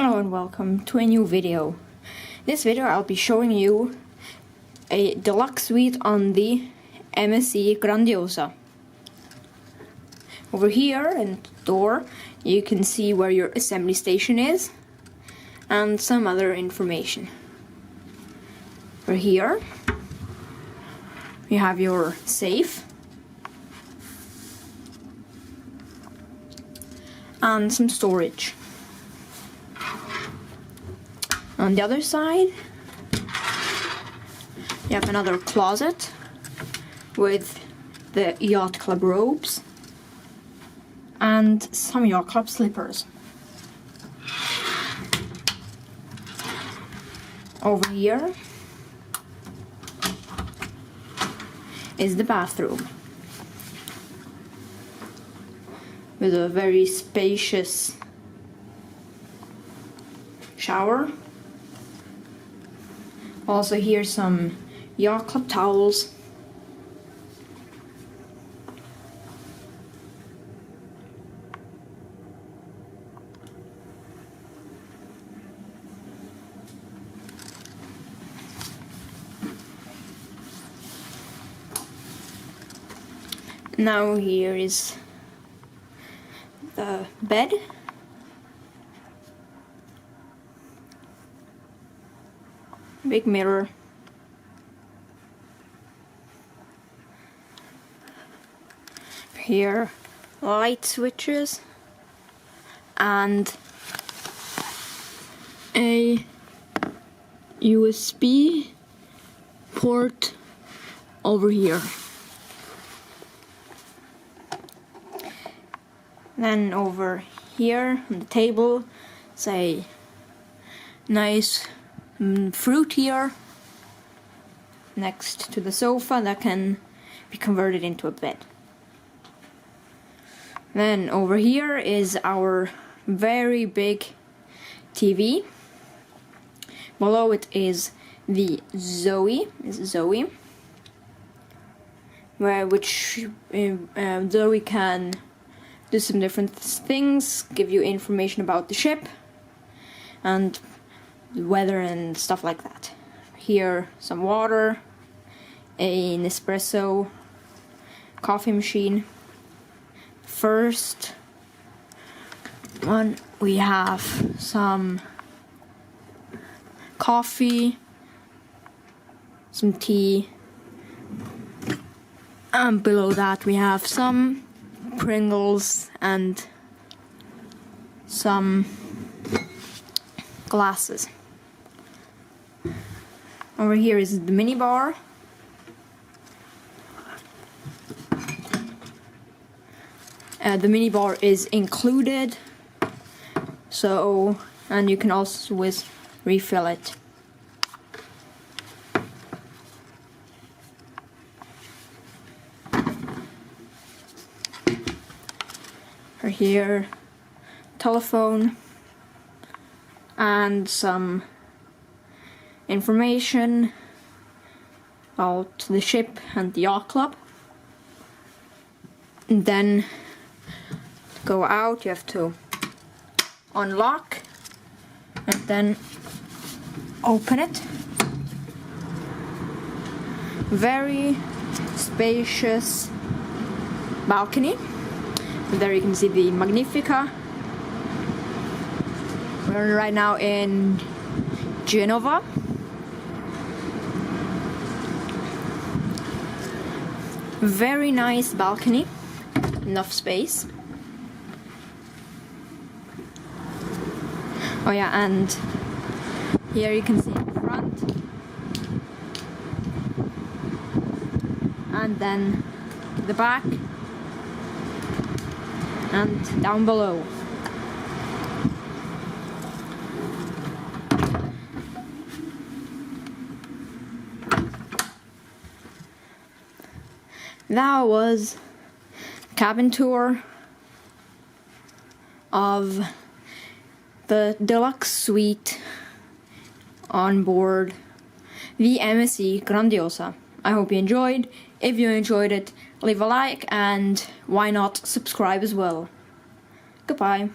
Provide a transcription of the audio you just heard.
Hello and welcome to a new video. This video I'll be showing you a deluxe suite on the MSC Grandiose. Over here in the door you can see where your assembly station is and some other information. Over here you have your safe and some storage. On the other side, you have another closet with the yacht club robes and some yacht club slippers. Over here is the bathroom with a very spacious shower. Also here some yacht club towels. Now here is the bed. Big mirror. Here, light switches and a USB port over here. Then over here on the table, say nice fruit here next to the sofa that can be converted into a bed. Then over here is our very big TV. Below it is the Zoe, which Zoe can do some different things, give you information about the ship and the weather and stuff like that. Here some water, an espresso coffee machine. First one we have some coffee, some tea, and below that we have some Pringles and some glasses. Over here is the mini bar. The mini bar is included, and you can also refill it. Over here, telephone and some information about the ship and the yacht club. And then to go out you have to unlock and then open it. Very spacious balcony. And there you can see the Magnifica. We're right now in Genova. Very nice balcony, enough space. Oh yeah, and here you can see in front, and then the back, and down below. That was a cabin tour of the deluxe suite on board the MSC Grandiose. I hope you enjoyed. If you enjoyed it, leave a like and why not subscribe as well. Goodbye.